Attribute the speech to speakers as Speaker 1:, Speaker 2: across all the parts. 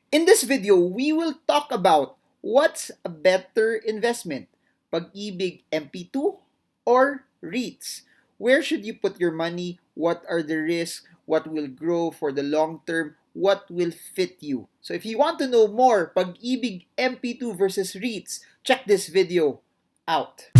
Speaker 1: In this video, we will talk about what's a better investment, Pag Ibig Mp2 or REITs. Where should you put your money? What are the risks? What will grow for the long term? What will fit you? So if you want to know more, Pag Ibig Mp2 versus REITs, check this video out.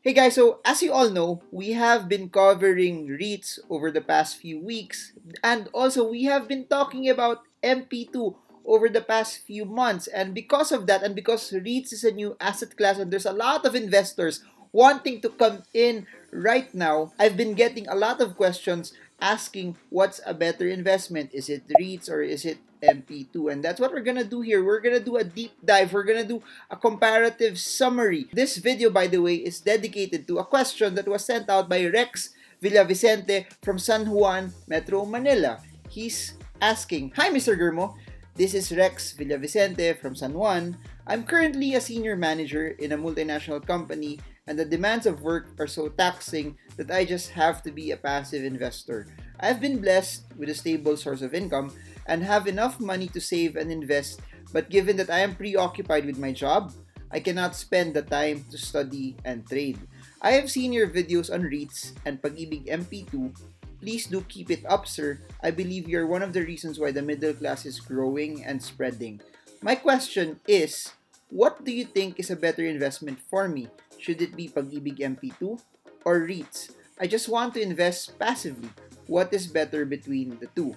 Speaker 1: Hey guys, so as you all know, we have been covering REITs over the past few weeks, and also we have been talking about MP2 over the past few months. And because of that, and because REITs is a new asset class and there's a lot of investors wanting to come in right now, I've been getting a lot of questions asking what's a better investment. Is it REITs or is it MP2? And that's what we're gonna do here. We're gonna do a deep dive. We're gonna do a comparative summary. This video, by the way, is dedicated to a question that was sent out by Rex Villavicente from San Juan, Metro Manila. He's asking, "Hi, Mr. Germo. This is Rex Villavicente from San Juan. I'm currently a senior manager in a multinational company, and the demands of work are so taxing that I just have to be a passive investor. I've been blessed with a stable source of income and have enough money to save and invest, but given that I am preoccupied with my job, I cannot spend the time to study and trade. I have seen your videos on REITs and Pag Ibig Mp2. Please do keep it up, sir. I believe you're one of the reasons why the middle class is growing and spreading. My question is, what do you think is a better investment for me? Should it be Pag Ibig Mp2 or REITs? I just want to invest passively. What is better between the two?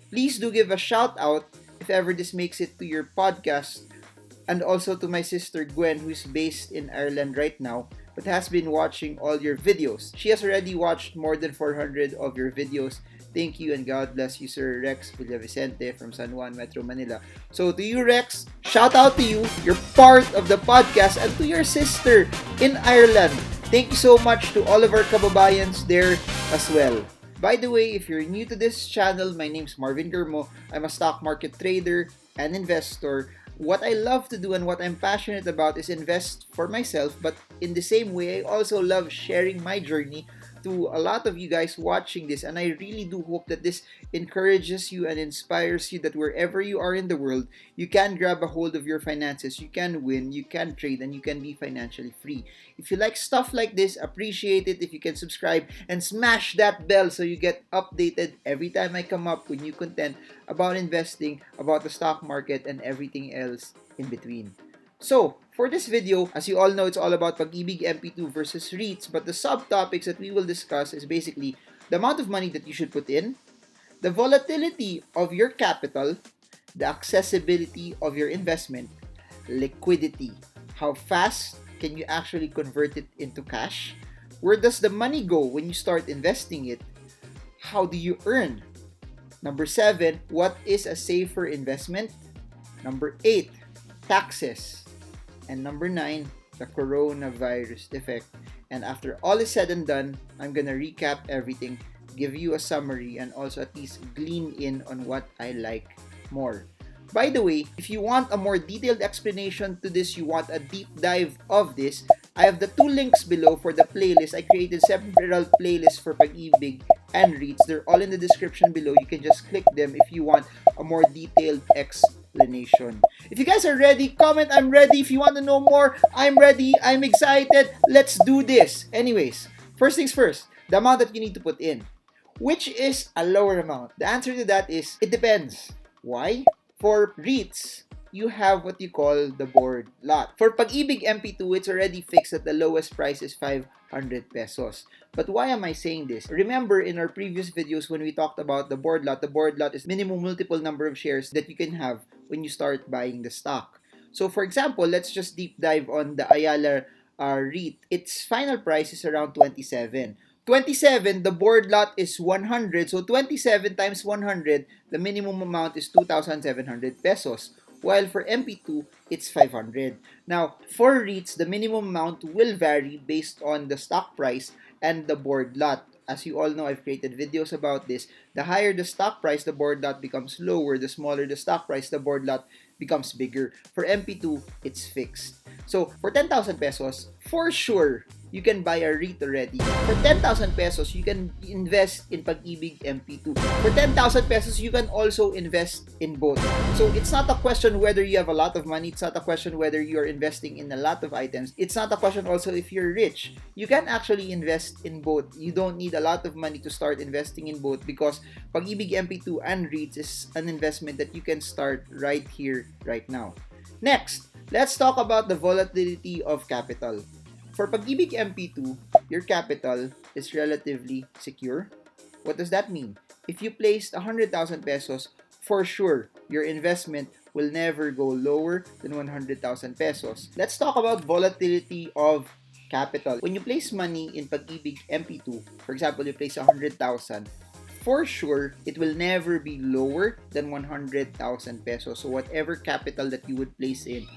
Speaker 1: Please do give a shout out if ever this makes it to your podcast, and also to my sister Gwen, who is based in Ireland right now but has been watching all your videos. She has already watched more than 400 of your videos. Thank you and God bless you, Sir Rex Villavicente from San Juan, Metro Manila." So to you, Rex, shout out to you. You're part of the podcast, and to your sister in Ireland. Thank you so much to all of our kababayans there as well. By the way, if you're new to this channel, my name's Marvin Germo. I'm a stock market trader and investor. What I love to do and what I'm passionate about is invest for myself, but in the same way, I also love sharing my journey to a lot of you guys watching this, and I really do hope that this encourages you and inspires you, that wherever you are in the world, you can grab a hold of your finances, you can win, you can trade, and you can be financially free. If you like stuff like this, appreciate it if you can subscribe and smash that bell so you get updated every time I come up with new content about investing, about the stock market, and everything else in between. So, for this video, as you all know, it's all about Pag Ibig Mp2 versus REITs, but the subtopics that we will discuss is basically the amount of money that you should put in, the volatility of your capital, the accessibility of your investment, liquidity, how fast can you actually convert it into cash, where does the money go when you start investing it, how do you earn, number 7, what is a safer investment, number 8, taxes, and number 9, the coronavirus effect. And after all is said and done, I'm gonna recap everything, give you a summary, and also at least glean in on what I like more. By the way, if you want a more detailed explanation to this, you want a deep dive of this, I have the 2 links below for the playlist. I created several playlists for Pag Ibig and REITs. They're all in the description below. You can just click them if you want a more detailed explanation. If you guys are ready, comment "I'm ready." If you want to know more, I'm ready, I'm excited. Let's do this. Anyways, first things first, the amount that you need to put in. Which is a lower amount? The answer to that is, it depends. Why? For REITs, you have what you call the board lot. For Pag Ibig Mp2, it's already fixed that the lowest price is 500 pesos. But why am I saying this? Remember in our previous videos when we talked about the board lot is minimum multiple number of shares that you can have when you start buying the stock. So for example, let's just deep dive on the Ayala REIT. Its final price is around 27. 27, the board lot is 100. So 27 times 100, the minimum amount is 2,700 pesos. While for MP2, it's 500. Now, for REITs, the minimum amount will vary based on the stock price and the board lot. As you all know, I've created videos about this. The higher the stock price, the board lot becomes lower. The smaller the stock price, the board lot becomes bigger. For MP2, it's fixed. So for 10,000 pesos, for sure, you can buy a REIT already. For 10,000 pesos, you can invest in Pag Ibig Mp2. For 10,000 pesos, you can also invest in both. So it's not a question whether you have a lot of money. It's not a question whether you're investing in a lot of items. It's not a question also if you're rich. You can actually invest in both. You don't need a lot of money to start investing in both because Pag Ibig Mp2 and REITs is an investment that you can start right here, right now. Next, let's talk about the volatility of capital. For Pag Ibig Mp2, your capital is relatively secure. What does that mean? If you placed 100,000 pesos, for sure, your investment will never go lower than 100,000 pesos. Let's talk about volatility of capital. When you place money in Pag Ibig Mp2, for example, you place 100,000, for sure, it will never be lower than 100,000 pesos. So whatever capital that you would place in,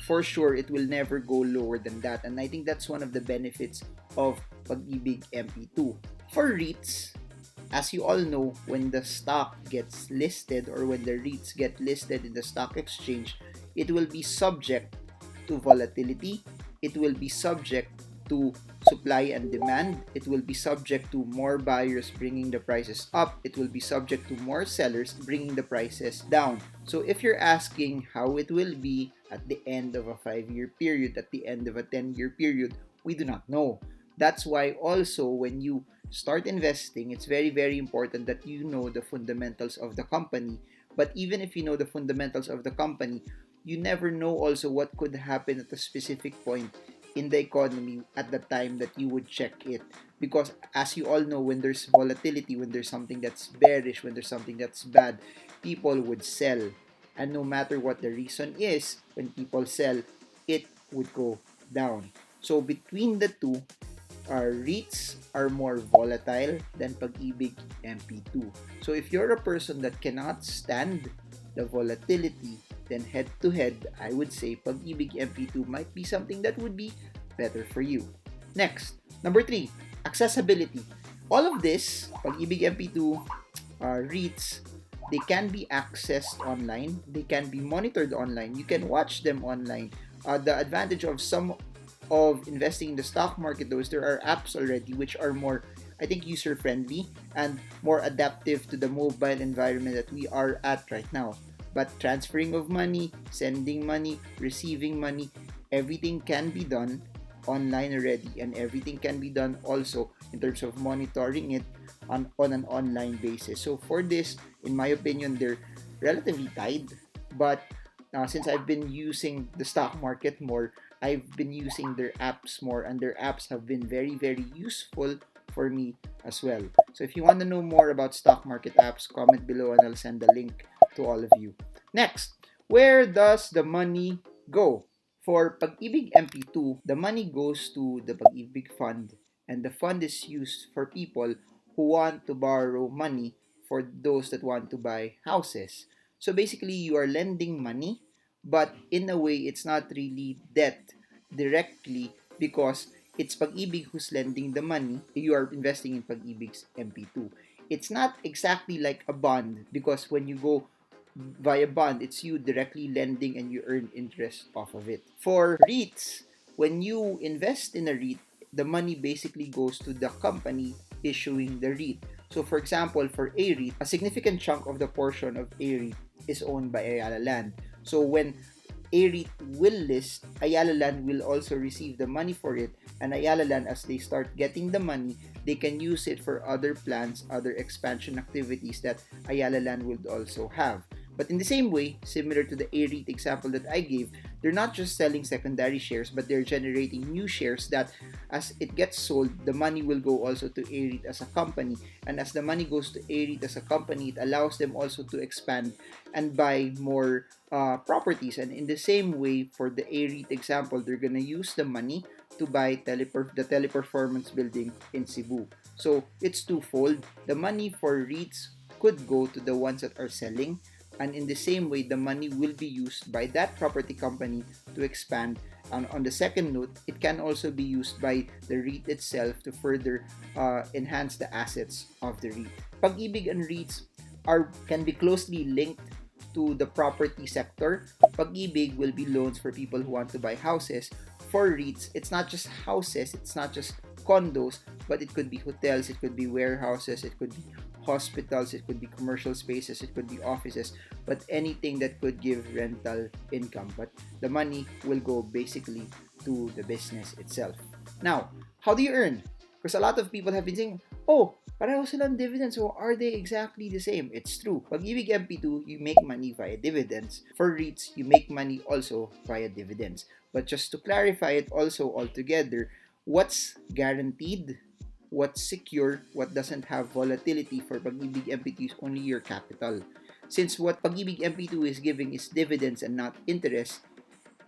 Speaker 1: for sure, it will never go lower than that. And I think that's one of the benefits of Pag Ibig Mp2. For REITs, as you all know, when the stock gets listed or when the REITs get listed in the stock exchange, it will be subject to volatility. It will be subject to supply and demand. It will be subject to more buyers bringing the prices up. It will be subject to more sellers bringing the prices down. So if you're asking how it will be at the end of a 5-year period, at the end of a 10-year period, we do not know. That's why also when you start investing, it's very, very important that you know the fundamentals of the company. But even if you know the fundamentals of the company, you never know also what could happen at a specific point in the economy at the time that you would check it. Because as you all know, when there's volatility, when there's something that's bearish, when there's something that's bad, people would sell. And no matter what the reason is, when people sell, it would go down. So between the two, our REITs are more volatile than Pag Ibig Mp2. So if you're a person that cannot stand the volatility, then head-to-head, I would say Pag Ibig Mp2 might be something that would be better for you. Next, number 3, accessibility. All of this, Pag Ibig Mp2, REITs, they can be accessed online. They can be monitored online. You can watch them online. The advantage of some of investing in the stock market, though, is there are apps already which are more, I think, user-friendly and more adaptive to the mobile environment that we are at right now. But transferring of money, sending money, receiving money, everything can be done online already, and everything can be done also in terms of monitoring it on an online basis. So for this, in my opinion, they're relatively tied. But since I've been using the stock market more, I've been using their apps more, and their apps have been very, very useful for me as well. So if you want to know more about stock market apps, comment below and I'll send the link to all of you. Next, where does the money go? For Pag Ibig Mp2, the money goes to the Pag Ibig Fund, and the fund is used for people who want to borrow money for those that want to buy houses. So basically, you are lending money, but in a way, it's not really debt directly because it's Pag Ibig who's lending the money. You are investing in Pag Ibig's Mp2. It's not exactly like a bond because when you go via bond, it's you directly lending and you earn interest off of it. For REITs, when you invest in a REIT, the money basically goes to the company issuing the REIT. So for example, for a REIT, a significant chunk of the portion of a REIT is owned by Ayala Land. So when a REIT will list, Ayala Land will also receive the money for it, and Ayala Land, as they start getting the money, they can use it for other plans, other expansion activities that Ayala Land would also have. But in the same way, similar to the A-REIT example that I gave, they're not just selling secondary shares, but they're generating new shares that as it gets sold, the money will go also to A-REIT as a company. And as the money goes to A-REIT as a company, it allows them also to expand and buy more properties. And in the same way, for the A-REIT example, they're gonna use the money to buy the Teleperformance building in Cebu. So it's twofold. The money for REITs could go to the ones that are selling, and in the same way, the money will be used by that property company to expand. And on the second note, it can also be used by the REIT itself to further enhance the assets of the REIT. Pag-ibig and REITs can be closely linked to the property sector. Pag Ibig will be loans for people who want to buy houses. For REITs, it's not just houses, it's not just condos, but it could be hotels, it could be warehouses, it could be hospitals, it could be commercial spaces, it could be offices, but anything that could give rental income. But the money will go basically to the business itself. Now, how do you earn? Because a lot of people have been saying, oh, pareho silang dividends, so are they exactly the same? It's true. Pag Ibig MP2, you make money via dividends. For REITs, you make money also via dividends. But just to clarify it also altogether, what's guaranteed, what's secure, what doesn't have volatility for Pag Ibig MP2 is only your capital. Since what Pag Ibig MP2 is giving is dividends and not interest,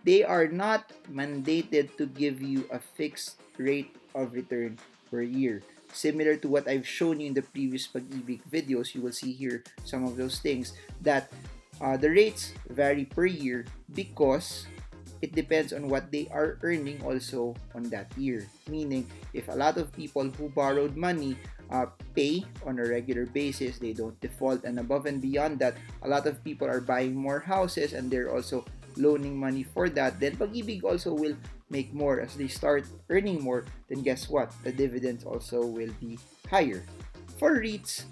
Speaker 1: they are not mandated to give you a fixed rate of return per year. Similar to what I've shown you in the previous Pag Ibig videos, you will see here some of those things that the rates vary per year because it depends on what they are earning also on that year. Meaning, if a lot of people who borrowed money pay on a regular basis, they don't default, and above and beyond that, a lot of people are buying more houses and they're also loaning money for that, then Pag Ibig also will make more. As they start earning more, then guess what? The dividends also will be higher. For REITs,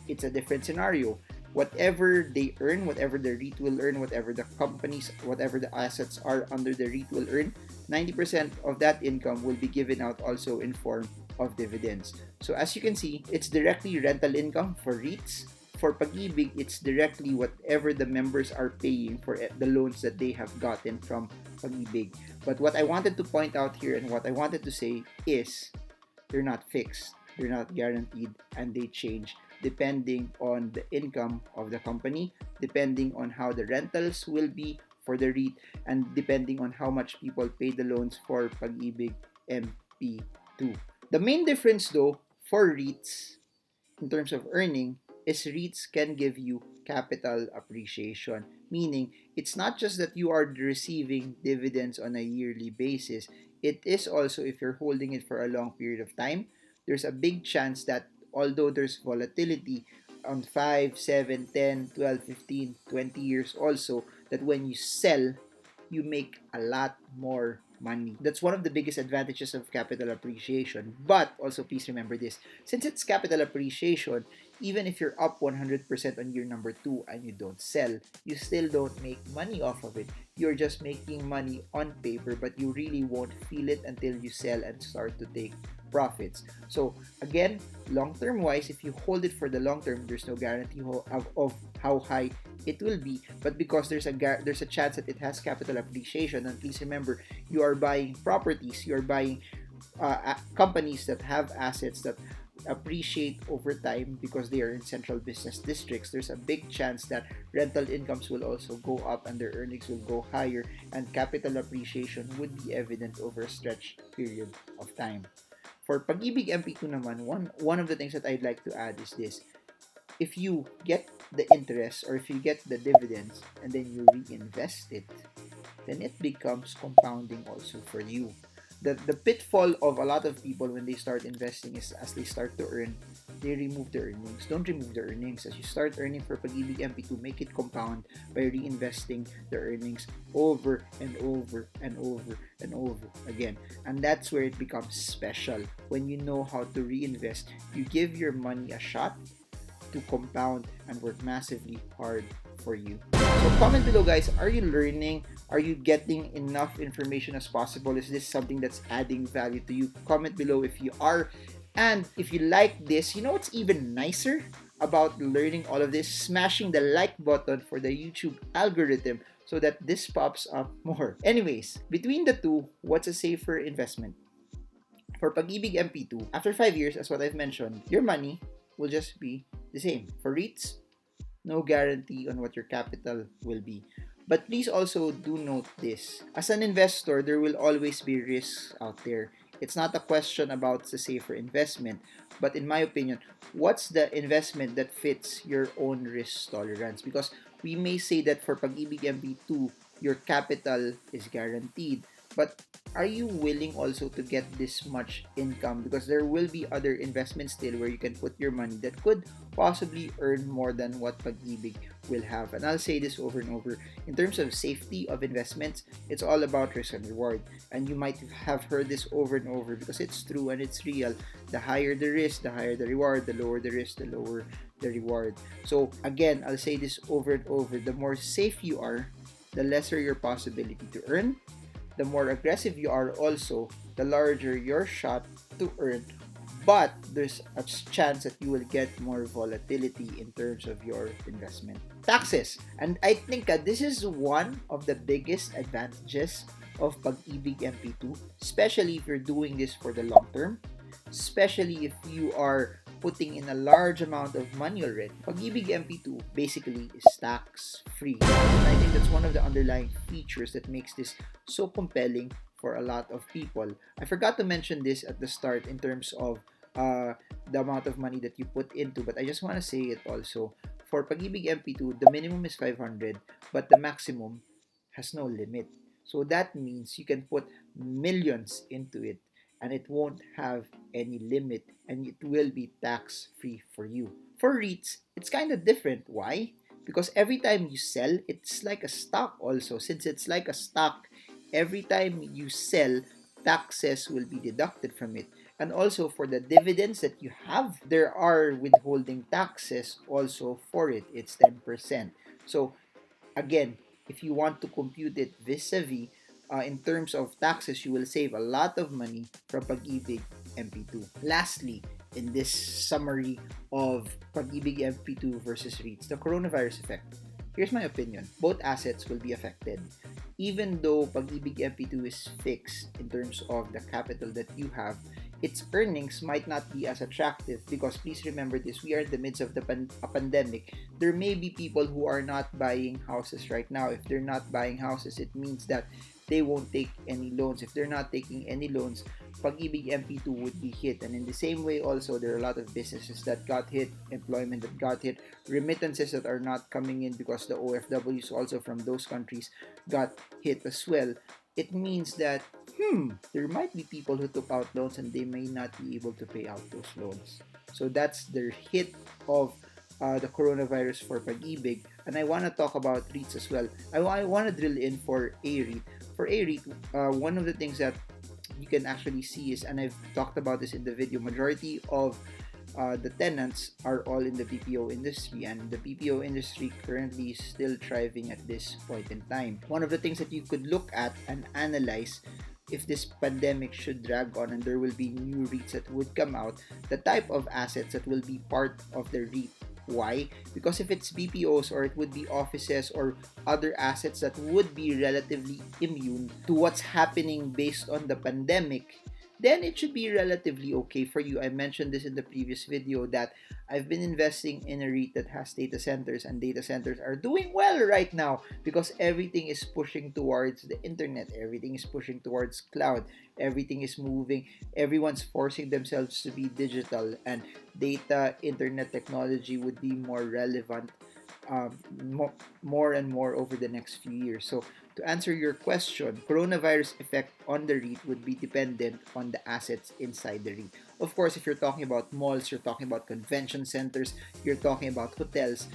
Speaker 1: it's a different scenario. Whatever they earn, whatever the REIT will earn, whatever the companies, whatever the assets are under the REIT will earn, 90% of that income will be given out also in form of dividends. So as you can see, it's directly rental income for REITs. For Pag Ibig, it's directly whatever the members are paying for the loans that they have gotten from Pag Ibig. But what I wanted to point out here and what I wanted to say is they're not fixed, they're not guaranteed, and they change depending on the income of the company, depending on how the rentals will be for the REIT, and depending on how much people pay the loans for Pag Ibig MP2. The main difference though for REITs in terms of earning is REITs can give you capital appreciation, meaning it's not just that you are receiving dividends on a yearly basis. It is also, if you're holding it for a long period of time, there's a big chance that although there's volatility on 5, 7, 10, 12, 15, 20 years also, that when you sell, you make a lot more money. That's one of the biggest advantages of capital appreciation. But also please remember this, since it's capital appreciation, even if you're up 100% on year number 2 and you don't sell, you still don't make money off of it. You're just making money on paper, but you really won't feel it until you sell and start to take profits. So again, long-term wise, if you hold it for the long term, there's no guarantee of how high it will be, but because there's a chance that it has capital appreciation. And please remember, you are buying properties, you are buying companies that have assets that appreciate over time because they are in central business districts. There's a big chance that rental incomes will also go up and their earnings will go higher, and capital appreciation would be evident over a stretched period of time. For Pag Ibig MP2 naman, one of the things that I'd like to add is this. If you get the interest or if you get the dividends and then you reinvest it, then it becomes compounding also for you. The pitfall of a lot of people when they start investing is as they start to earn, they remove the earnings. Don't remove the earnings. As you start earning for Pag Ibig MP2, make it compound by reinvesting the earnings over and over and over and over again. And that's where it becomes special. When you know how to reinvest, you give your money a shot to compound and work massively hard for you. So comment below guys, are you learning? Are you getting enough information as possible? Is this something that's adding value to you? Comment below if you are. And if you like this, you know what's even nicer about learning all of this? Smashing the like button for the YouTube algorithm so that this pops up more. Anyways, between the two, what's a safer investment? For Pag Ibig MP2, after 5 years, as what I've mentioned, your money will just be the same. For REITs, no guarantee on what your capital will be. But please also do note this. As an investor, there will always be risks out there. It's not a question about the safer investment, but in my opinion, what's the investment that fits your own risk tolerance? Because we may say that for Pag Ibig MP2, your capital is guaranteed. But are you willing also to get this much income? Because there will be other investments still where you can put your money that could possibly earn more than what Pag-ibig will have. And I'll say this over and over. In terms of safety of investments, it's all about risk and reward. And you might have heard this over and over because it's true and it's real. The higher the risk, the higher the reward. The lower the risk, the lower the reward. So again, I'll say this over and over. The more safe you are, the lesser your possibility to earn. The more aggressive you are also, the larger your shot to earn. But there's a chance that you will get more volatility in terms of your investment. Taxes. And I think this is one of the biggest advantages of Pag-ibig MP2, especially if you're doing this for the long term, especially if you are putting in a large amount of money already. Pag-ibig MP2 basically is tax-free. And I think that's one of the underlying features that makes this so compelling for a lot of people. I forgot to mention this at the start in terms of the amount of money that you put into, but I just want to say it also. For Pag-ibig MP2, the minimum is 500, but the maximum has no limit. So that means you can put millions into it and it won't have any limit and it will be tax free for you. For REITs, it's kind of different. Why? Because every time you sell, it's like a stock also. Since it's like a stock, every time you sell, taxes will be deducted from it. And also for the dividends that you have, there are withholding taxes also for it. It's 10%. So again, if you want to compute it vis-a-vis, in terms of taxes, you will save a lot of money from Pag-ibig MP2. Lastly, in this summary of Pag-ibig MP2 versus REITs, the coronavirus effect. Here's my opinion. Both assets will be affected. Even though Pag-ibig MP2 is fixed in terms of the capital that you have, its earnings might not be as attractive because please remember this, we are in the midst of a pandemic. There may be people who are not buying houses right now. If they're not buying houses, it means that they won't take any loans. If they're not taking any loans, Pag-ibig MP2 would be hit. And in the same way also, there are a lot of businesses that got hit, employment that got hit, remittances that are not coming in because the OFWs also from those countries got hit as well. It means that there might be people who took out loans and they may not be able to pay out those loans. So that's the hit of the coronavirus for Pag-ibig. And I want to talk about REITs as well. I want to drill in for a REIT. For a REIT, one of the things that you can actually see is, and I've talked about this in the video, majority of the tenants are all in the BPO industry, and the BPO industry currently is still thriving at this point in time. One of the things that you could look at and analyze if this pandemic should drag on and there will be new REITs that would come out, the type of assets that will be part of the REIT. Why? Because if it's BPOs or it would be offices or other assets that would be relatively immune to what's happening based on the pandemic, then it should be relatively okay for you. I mentioned this in the previous video that I've been investing in a REIT that has data centers, and data centers are doing well right now because everything is pushing towards the internet, everything is pushing towards cloud, everything is moving, everyone's forcing themselves to be digital, and data internet technology would be more relevant more and more over the next few years. So to answer your question, coronavirus effect on the REIT would be dependent on the assets inside the REIT. Of course, if you're talking about malls, you're talking about convention centers, you're talking about hotels,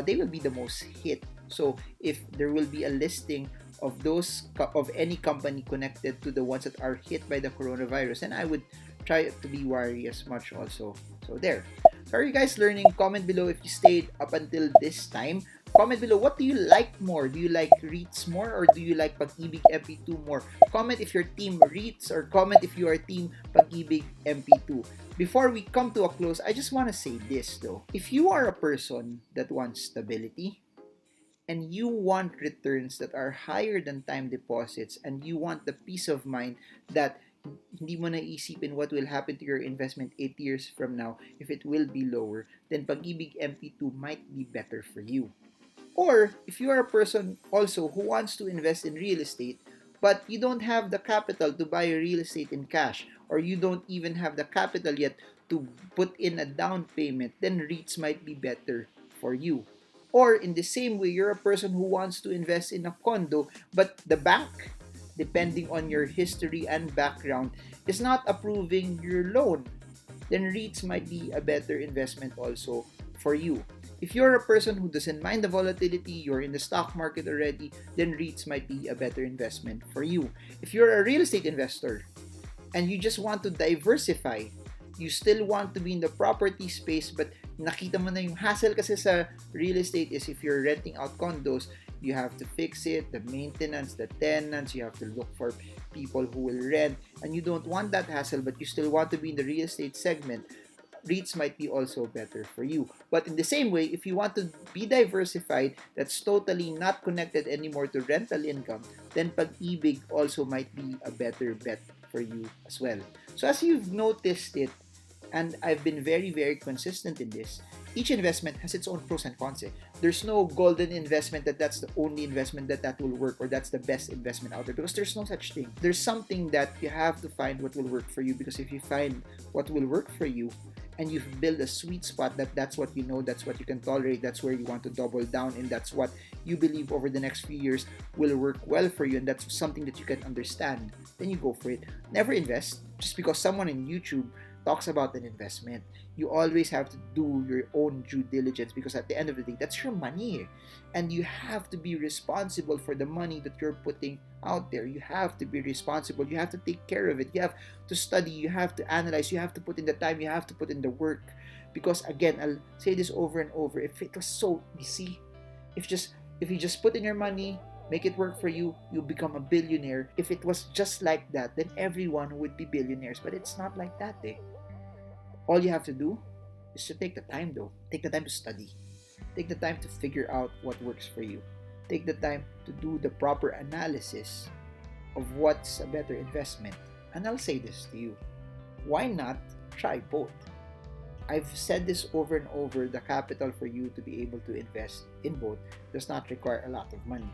Speaker 1: they will be the most hit. So if there will be a listing of any company connected to the ones that are hit by the coronavirus, and I would try to be wary as much also. So there. So are you guys learning? Comment below if you stayed up until this time. Comment below, what do you like more? Do you like REITs more or do you like Pag-ibig MP2 more? Comment if you're team REITs or comment if you are team Pag-ibig MP2. Before we come to a close, I just want to say this though. If you are a person that wants stability and you want returns that are higher than time deposits and you want the peace of mind that hindi mo naisipin what will happen to your investment 8 years from now if it will be lower, then Pag-ibig MP2 might be better for you. Or if you are a person also who wants to invest in real estate, but you don't have the capital to buy real estate in cash, or you don't even have the capital yet to put in a down payment, then REITs might be better for you. Or in the same way, you're a person who wants to invest in a condo, but the bank depending on your history and background, is not approving your loan, then REITs might be a better investment also for you. If you're a person who doesn't mind the volatility, you're in the stock market already, then REITs might be a better investment for you. If you're a real estate investor and you just want to diversify, you still want to be in the property space, but nakita mo na yung hassle kasi sa real estate is if you're renting out condos, you have to fix it, the maintenance, the tenants, you have to look for people who will rent, and you don't want that hassle, but you still want to be in the real estate segment. REITs might be also better for you. But in the same way, if you want to be diversified, that's totally not connected anymore to rental income, then Pag Ibig also might be a better bet for you as well. So as you've noticed it, and I've been very, very consistent in this, each investment has its own pros and cons. There's no golden investment that's the only investment that will work, or that's the best investment out there, because there's no such thing. There's something that you have to find what will work for you, because if you find what will work for you and you've built a sweet spot, that's what you know, that's what you can tolerate, that's where you want to double down, and that's what you believe over the next few years will work well for you, and that's something that you can understand, then you go for it. Never invest just because someone in YouTube talks about an investment. You always have to do your own due diligence, because at the end of the day, that's your money. And you have to be responsible for the money that you're putting out there. You have to be responsible. You have to take care of it. You have to study. You have to analyze. You have to put in the time. You have to put in the work. Because again, I'll say this over and over, if it was so easy, if you just put in your money, make it work for you, you become a billionaire. If it was just like that, then everyone would be billionaires. But it's not like that, All you have to do is to take the time, though. Take the time to study. Take the time to figure out what works for you. Take the time to do the proper analysis of what's a better investment. And I'll say this to you. Why not try both? I've said this over and over, the capital for you to be able to invest in both does not require a lot of money.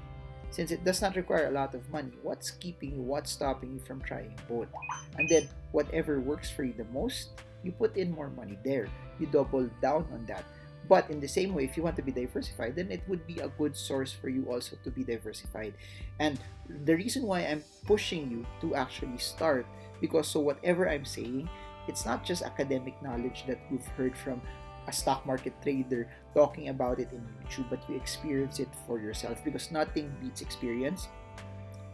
Speaker 1: Since it does not require a lot of money, what's keeping you, what's stopping you from trying both? And then, whatever works for you the most, you put in more money there. You double down on that. But in the same way, if you want to be diversified, then it would be a good source for you also to be diversified. And the reason why I'm pushing you to actually start, because so whatever I'm saying, it's not just academic knowledge that you've heard from a stock market trader talking about it in YouTube, but you experience it for yourself, because nothing beats experience.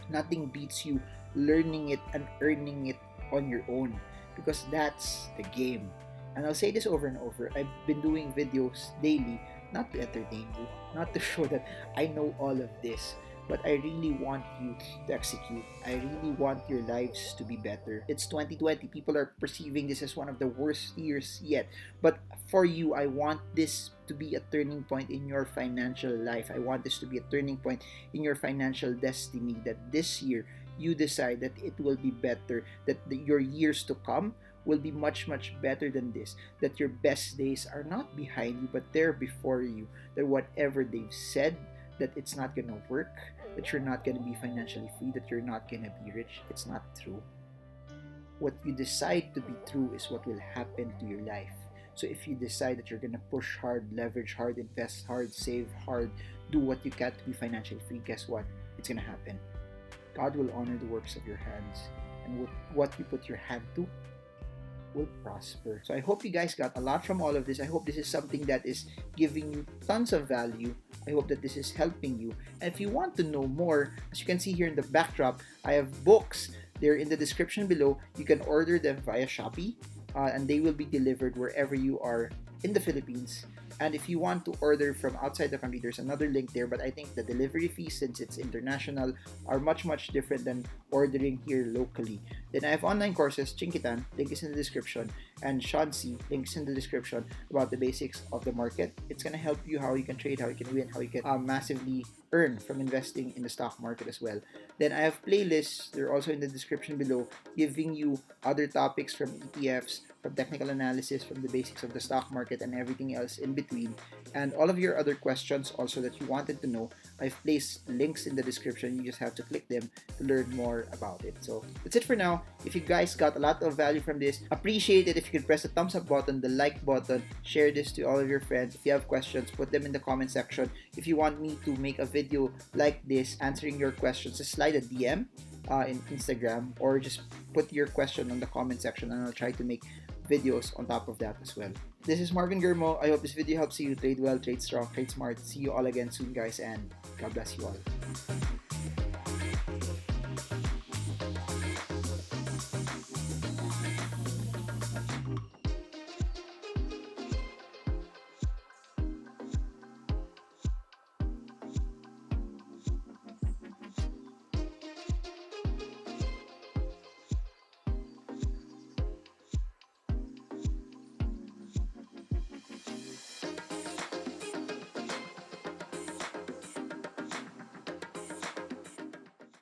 Speaker 1: Nothing beats you learning it and earning it on your own, because that's the game. And I'll say this over and over, I've been doing videos daily, not to entertain you, not to show that I know all of this, but I really want you to execute. I really want your lives to be better. It's 2020. People are perceiving this as one of the worst years yet. But for you, I want this to be a turning point in your financial life. I want this to be a turning point in your financial destiny, that this year you decide that it will be better, that your years to come will be much, much better than this, that your best days are not behind you, but they're before you, that whatever they've said, that it's not going to work, that you're not going to be financially free, that you're not going to be rich, it's not true. What you decide to be true is what will happen to your life. So if you decide that you're going to push hard, leverage hard, invest hard, save hard, do what you can to be financially free, guess what? It's going to happen. God will honor the works of your hands, and what you put your hand to will prosper. So I hope you guys got a lot from all of this. I hope this is something that is giving you tons of value. I hope that this is helping you. And if you want to know more, as you can see here in the backdrop, I have books. They're in the description below. You can order them via Shopee, and they will be delivered wherever you are in the Philippines. And if you want to order from outside the country, there's another link there, but I think the delivery fees, since it's international, are much, much different than ordering here locally. Then I have online courses, Chinkee Tan, link is in the description, and Sean Si, link is in the description, about the basics of the market. It's going to help you how you can trade, how you can win, how you can massively earn from investing in the stock market as well. Then I have playlists, they're also in the description below, giving you other topics from ETFs, from technical analysis, from the basics of the stock market, and everything else in between. And all of your other questions also that you wanted to know, I've placed links in the description. You just have to click them to learn more about it. So that's it for now. If you guys got a lot of value from this, appreciate it if you could press the thumbs up button, the like button, share this to all of your friends. If you have questions, put them in the comment section. If you want me to make a video like this answering your questions, just slide a DM in Instagram, or just put your question on the comment section and I'll try to make videos on top of that as well. This is Marvin Germo. I hope this video helps you trade well, trade strong, trade smart. See you all again soon, guys, and God bless you all.